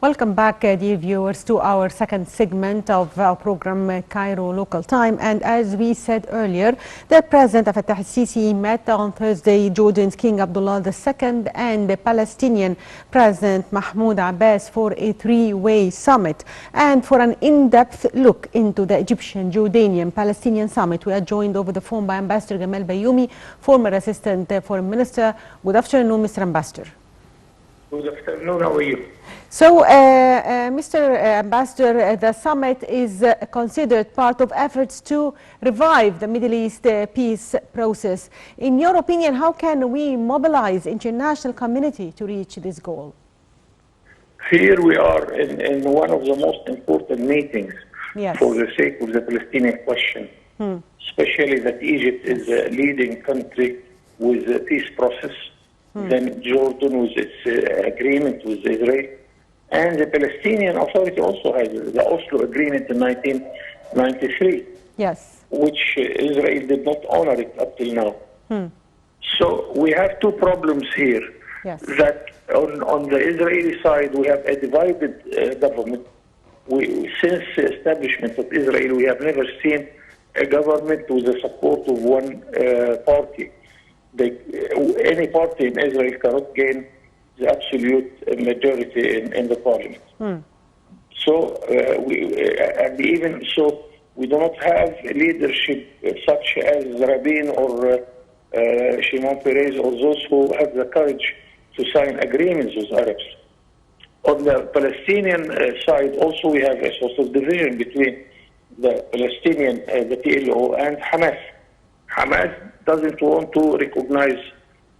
Welcome back, dear viewers, to our second segment of our program, Cairo Local Time. And as we said earlier, the President Fattah al-Sisi met on Thursday Jordan's King Abdullah II and the Palestinian President Mahmoud Abbas for a three-way summit. And for an in-depth look into the Egyptian, Jordanian, Palestinian summit, we are joined over the phone by Ambassador Gamal Bayoumi, former Assistant Foreign Minister. Good afternoon, Mr. Ambassador. Good afternoon. How are you? So, Mr. Ambassador, the summit is considered part of efforts to revive the Middle East peace process. In your opinion, how can we mobilize international community to reach this goal? Here we are in one of the most important meetings for the sake of the Palestinian question, especially that Egypt is a leading country with the peace process. Then Jordan with its agreement with Israel. And the Palestinian Authority also has the Oslo Agreement in 1993, which Israel did not honor it up till now. So we have two problems here. That on the Israeli side, we have a divided government. Since the establishment of Israel, we have never seen a government with the support of one party. Any party in Israel cannot gain the absolute majority in the parliament. So, and even so, we do not have leadership such as Rabin or Shimon Peres or those who have the courage to sign agreements with Arabs. On the Palestinian side, also we have a sort of division between the Palestinian, the PLO, and Hamas. Hamas doesn't want to recognize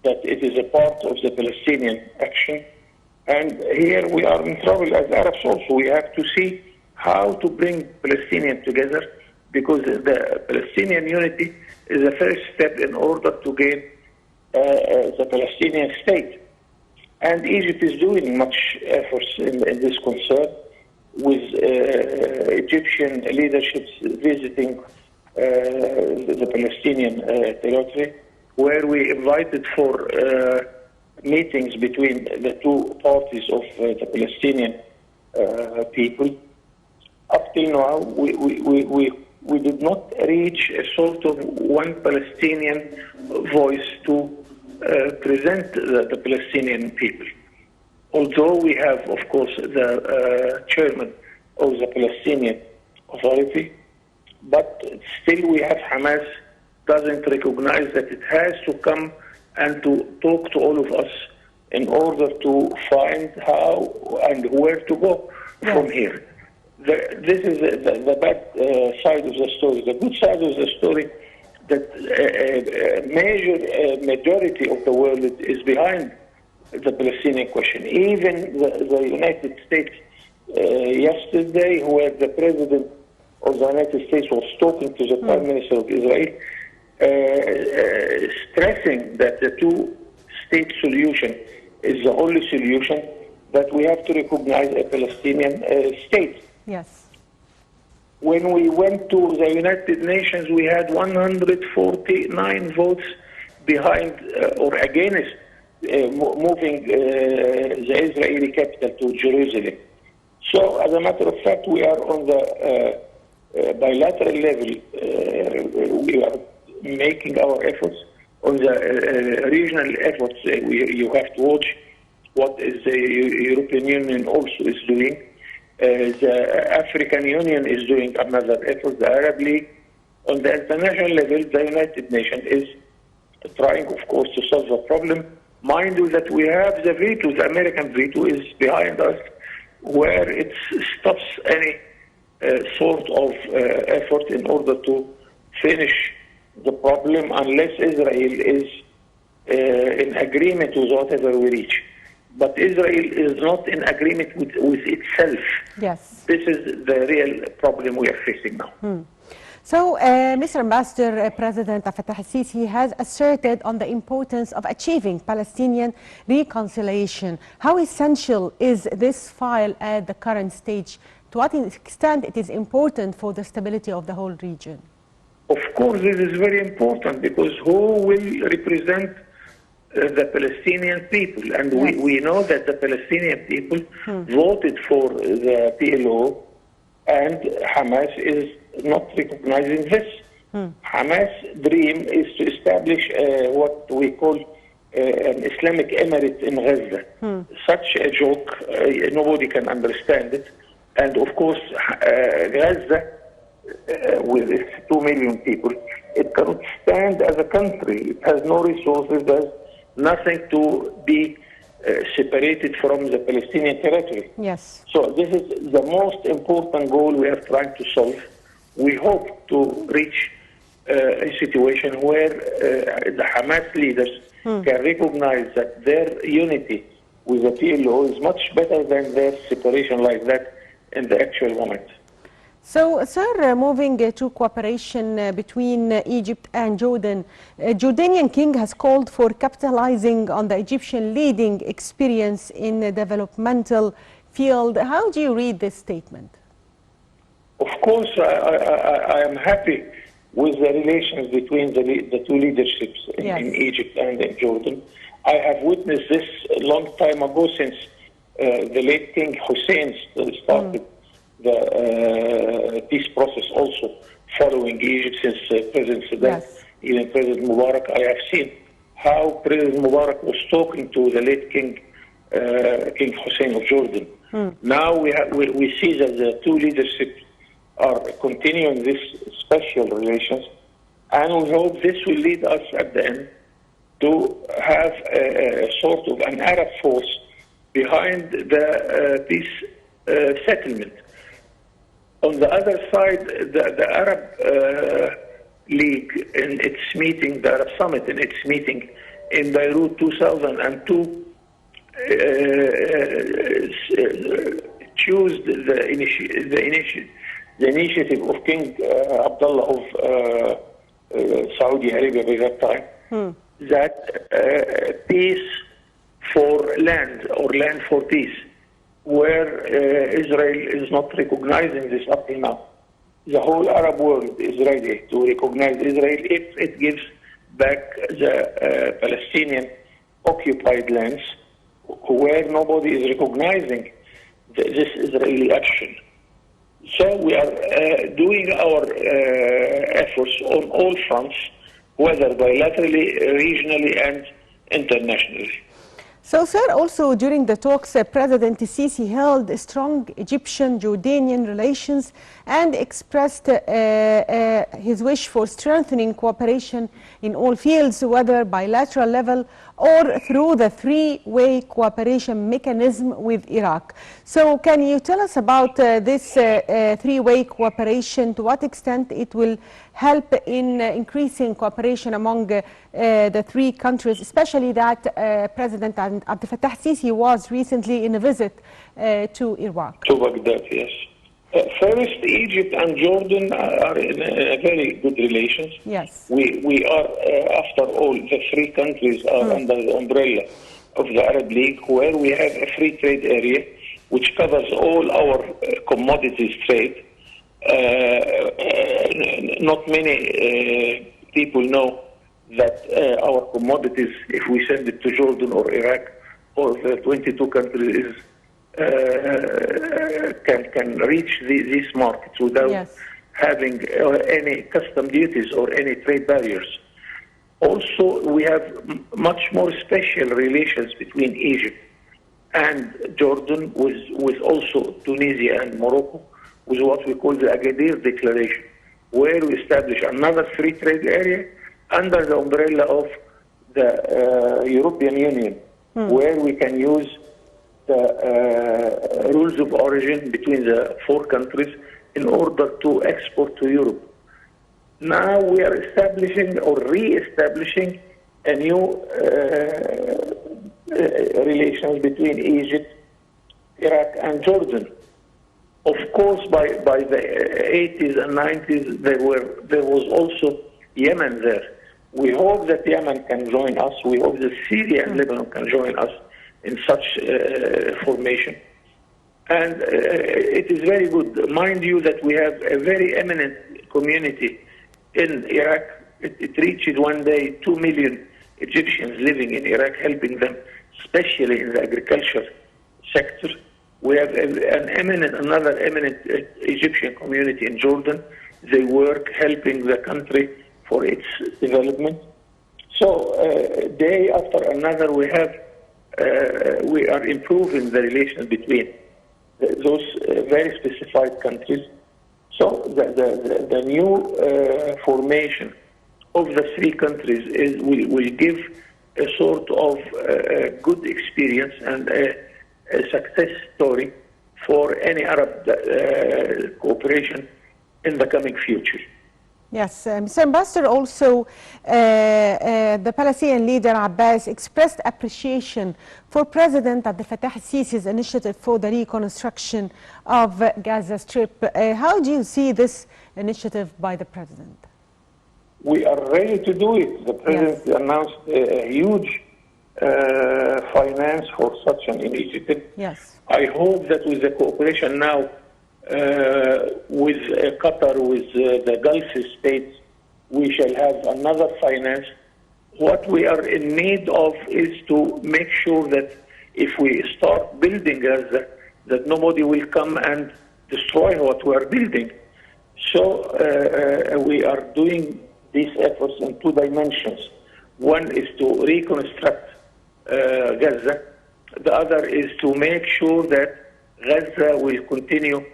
that it is a part of the Palestinian action. And here we are in trouble as Arabs also. We have to see how to bring Palestinians together, because the Palestinian unity is the first step in order to gain the Palestinian state. And Egypt is doing much efforts in this concern, with Egyptian leaderships visiting the Palestinian territory, where we invited for meetings between the two parties of the Palestinian people. Up till now, we did not reach a sort of one Palestinian voice to present the Palestinian people. Although we have, of course, the chairman of the Palestinian Authority, but still we have Hamas doesn't recognize that it has to come and to talk to all of us in order to find how and where to go from here. This is the bad side of the story. The good side of the story, that a major majority of the world is behind the Palestinian question. Even the United States yesterday, where the president of the United States was talking to the Prime Minister of Israel, stressing that the two-state solution is the only solution, that we have to recognize a Palestinian state. When we went to the United Nations, we had 149 votes behind or against moving the Israeli capital to Jerusalem. So, as a matter of fact, we are on the bilateral level. We are making our efforts. On the regional efforts, you have to watch what is the European Union also is doing. The African Union is doing another effort, the Arab League. On the international level, the United Nations is trying, of course, to solve the problem. Mind you that we have the veto, the American veto is behind us, where it stops any sort of effort in order to finish the problem unless Israel is in agreement with whatever we reach. But Israel is not in agreement with itself. This is the real problem we are facing now. So, Mr. Ambassador, President Fattah al-Sisi has asserted on the importance of achieving Palestinian reconciliation. How essential is this file at the current stage? To what extent it is important for the stability of the whole region? Of course, this is very important, because who will represent the Palestinian people. And we know that the Palestinian people voted for the PLO, and Hamas is not recognizing this. Hamas' dream is to establish what we call an Islamic Emirate in Gaza. Such a joke, nobody can understand it. And of course, Gaza, with its 2 million people, it cannot stand as a country. It has no resources, there's nothing to be separated from the Palestinian territory. Yes. So this is the most important goal we are trying to solve. We hope to reach a situation where the Hamas leaders can recognize that their unity with the PLO is much better than their separation like that in the actual moment. So, sir, moving to cooperation between Egypt and Jordan, Jordanian king has called for capitalizing on the Egyptian leading experience in the developmental field. How do you read this statement? Of course, I am happy with the relations between the two leaderships in Egypt and in Jordan. I have witnessed this a long time ago, since the late King Hussein started the peace process also following Egypt, since President Saddam, even President Mubarak. I have seen how President Mubarak was talking to the late King Hussein of Jordan. Now we see that the two leaderships are continuing this special relations, and we hope this will lead us at the end to have a sort of an Arab force behind the peace settlement. On the other side, the Arab League in its meeting, the Arab Summit in its meeting in Beirut 2002, chose the initiative of King Abdullah of Saudi Arabia by that time, that peace for land, or land for peace, where Israel is not recognizing this up till now. The whole Arab world is ready to recognize Israel if it gives back the Palestinian occupied lands, where nobody is recognizing this Israeli action. So we are doing our efforts on all fronts, whether bilaterally, regionally, and internationally. So, sir, also during the talks, President Sisi held strong Egyptian-Jordanian relations and expressed his wish for strengthening cooperation in all fields, whether bilateral level or through the three-way cooperation mechanism with Iraq. So can you tell us about this three-way cooperation, to what extent it will help in increasing cooperation among the three countries, especially that President Abdel Fattah Sisi was recently in a visit to Iraq? To Baghdad, yes. First, Egypt and Jordan are in very good relations. Yes. We are, after all, the three countries are under the umbrella of the Arab League, where we have a free trade area which covers all our commodities trade. Not many people know that our commodities, if we send it to Jordan or Iraq or the 22 countries, can reach these markets without having any custom duties or any trade barriers. Also, we have much more special relations between Egypt and Jordan, with also Tunisia and Morocco, with what we call the Agadir Declaration, where we establish another free trade area under the umbrella of the European Union, where we can use the rules of origin between the four countries in order to export to Europe. Now we are establishing or re-establishing a new relations between Egypt, Iraq, and Jordan. Of course, by the 80s and 90s, there was also Yemen there. We hope that Yemen can join us. We hope that Syria and Lebanon can join us in such formation. And it is very good. Mind you that we have a very eminent community in Iraq. It reached one day 2 million Egyptians living in Iraq, helping them, especially in the agriculture sector. We have another eminent Egyptian community in Jordan. They work helping the country for its development. So day after another, we are improving the relations between those very specified countries. So the new formation of the three countries will give a sort of good experience and a success story for any Arab cooperation in the coming future. Yes, Mr. Ambassador, also the Palestinian leader Abbas expressed appreciation for President Abdel Fattah al-Sisi's initiative for the reconstruction of Gaza Strip. How do you see this initiative by the President? We are ready to do it. The President announced a huge finance for such an initiative. Yes. I hope that with the cooperation now with Qatar, with the Gulf states, we shall have another finance. What we are in need of is to make sure that if we start building Gaza, that nobody will come and destroy what we are building. So we are doing these efforts in two dimensions. One is to reconstruct Gaza. The other is to make sure that Gaza will continue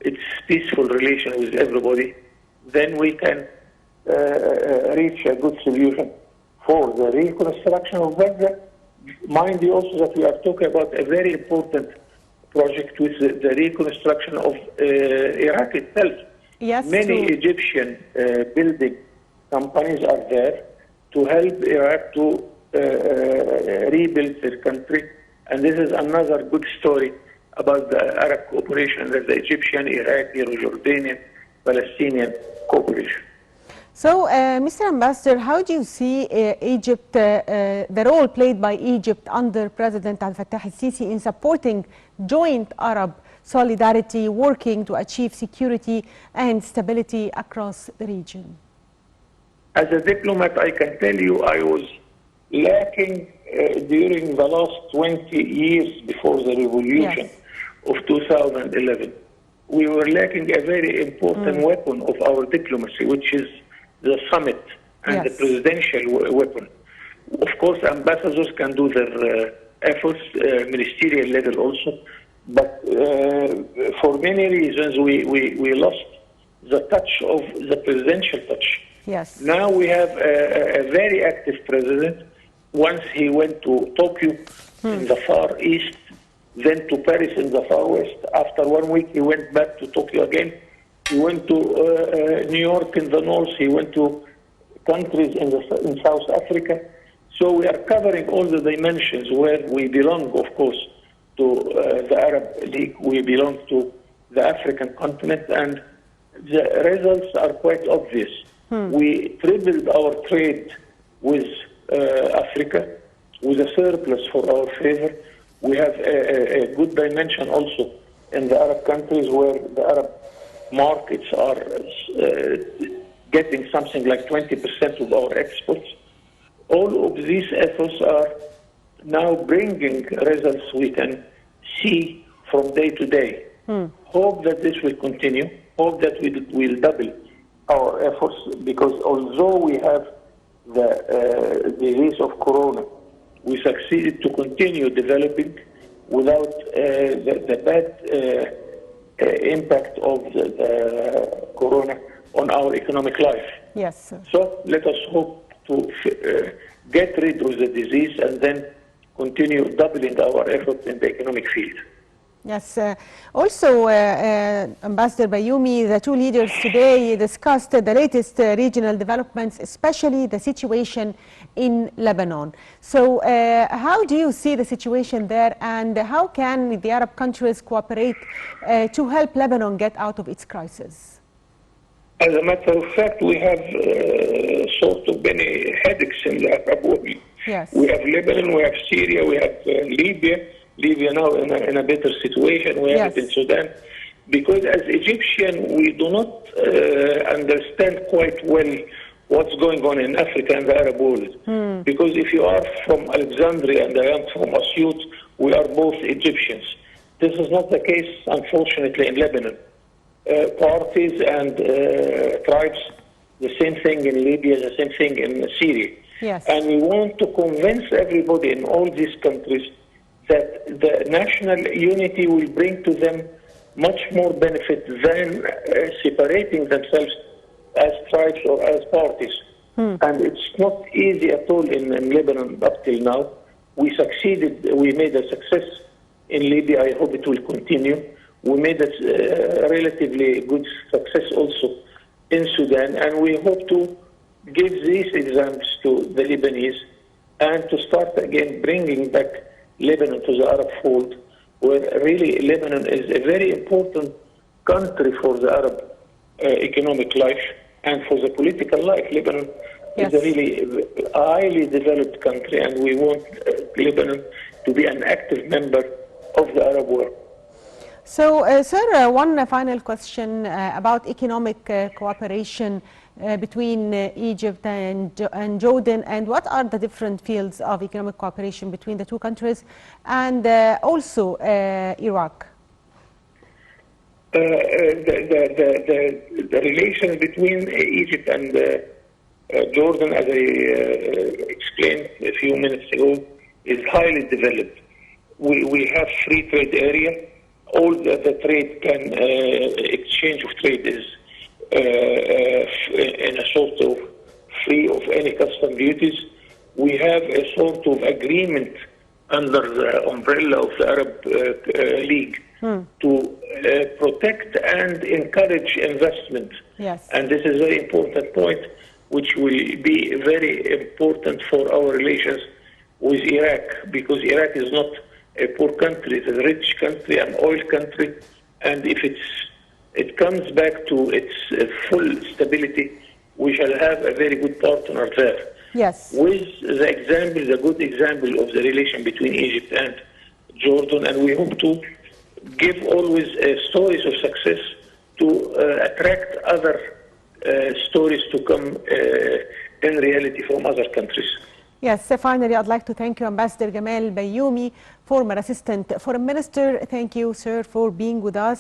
its peaceful relation with everybody. Then we can reach a good solution for the reconstruction of Gaza. Mind you also that we are talking about a very important project with the reconstruction of Iraq itself. Yes, many Egyptian building companies are there to help Iraq to rebuild their country. And this is another good story about the Arab cooperation, that the Egyptian, Iraqi, Jordanian, Palestinian cooperation. So, Mr. Ambassador, how do you see Egypt, the role played by Egypt under President Abdel Fattah al-Sisi in supporting joint Arab solidarity, working to achieve security and stability across the region? As a diplomat, I can tell you I was lacking during the last 20 years before the revolution of 2011. We were lacking a very important weapon of our diplomacy, which is the summit and the presidential weapon. Of course, ambassadors can do their efforts, ministerial level also, but for many reasons we lost the touch of the presidential touch. Yes. Now we have a very active president. Once he went to Tokyo in the Far East, then to Paris in the Far West. After 1 week, he went back to Tokyo again. He went to New York in the north. He went to countries in South Africa. So we are covering all the dimensions where we belong, of course, to the Arab League. We belong to the African continent, and the results are quite obvious. We tripled our trade with Africa, with a surplus for our favor. We have a good dimension also in the Arab countries, where the Arab markets are getting something like 20% of our exports. All of these efforts are now bringing results we can see from day to day. Hope that this will continue. Hope that we will double our efforts, because although we have the disease of corona, we succeeded to continue developing without the bad impact of the corona on our economic life. Yes, sir. So let us hope to get rid of the disease and then continue doubling our efforts in the economic field. Yes. Also, Ambassador Bayoumi, the two leaders today discussed the latest regional developments, especially the situation in Lebanon. So how do you see the situation there, and how can the Arab countries cooperate to help Lebanon get out of its crisis? As a matter of fact, we have sort of many headaches in the Arab world. Yes. We have Lebanon, we have Syria, we have Libya. Libya now in a better situation. We have it in Sudan. Because as Egyptian, we do not understand quite well what's going on in Africa and the Arab world. Because if you are from Alexandria and I am from Asyut, we are both Egyptians. This is not the case, unfortunately, in Lebanon. Parties and tribes, the same thing in Libya, the same thing in Syria. Yes. And we want to convince everybody in all these countries that the national unity will bring to them much more benefit than separating themselves as tribes or as parties. And it's not easy at all in Lebanon up till now. We succeeded, we made a success in Libya. I hope it will continue. We made a relatively good success also in Sudan, and we hope to give these examples to the Lebanese and to start again bringing back Lebanon to the Arab fold, where really Lebanon is a very important country for the Arab economic life and for the political life. Lebanon is a really highly developed country, and we want Lebanon to be an active member of the Arab world. So, sir, one final question about economic cooperation between Egypt and Jordan, and what are the different fields of economic cooperation between the two countries, and also Iraq? The relations between Egypt and Jordan, as I explained a few minutes ago, is highly developed. We have free trade area. All the trade can exchange of trade is in a sort of free of any custom duties. We have a sort of agreement under the umbrella of the Arab League to protect and encourage investment. Yes. And this is a very important point, which will be very important for our relations with Iraq, because Iraq is not a poor country, it's a rich country, an oil country, and if it comes back to its full stability, we shall have a very good partner there. Yes. With the good example of the relation between Egypt and Jordan, and we hope to give always stories of success to attract other stories to come in reality from other countries. Yes, finally, I'd like to thank you, Ambassador Gamal Bayoumi, former Assistant Foreign Minister. Thank you, sir, for being with us.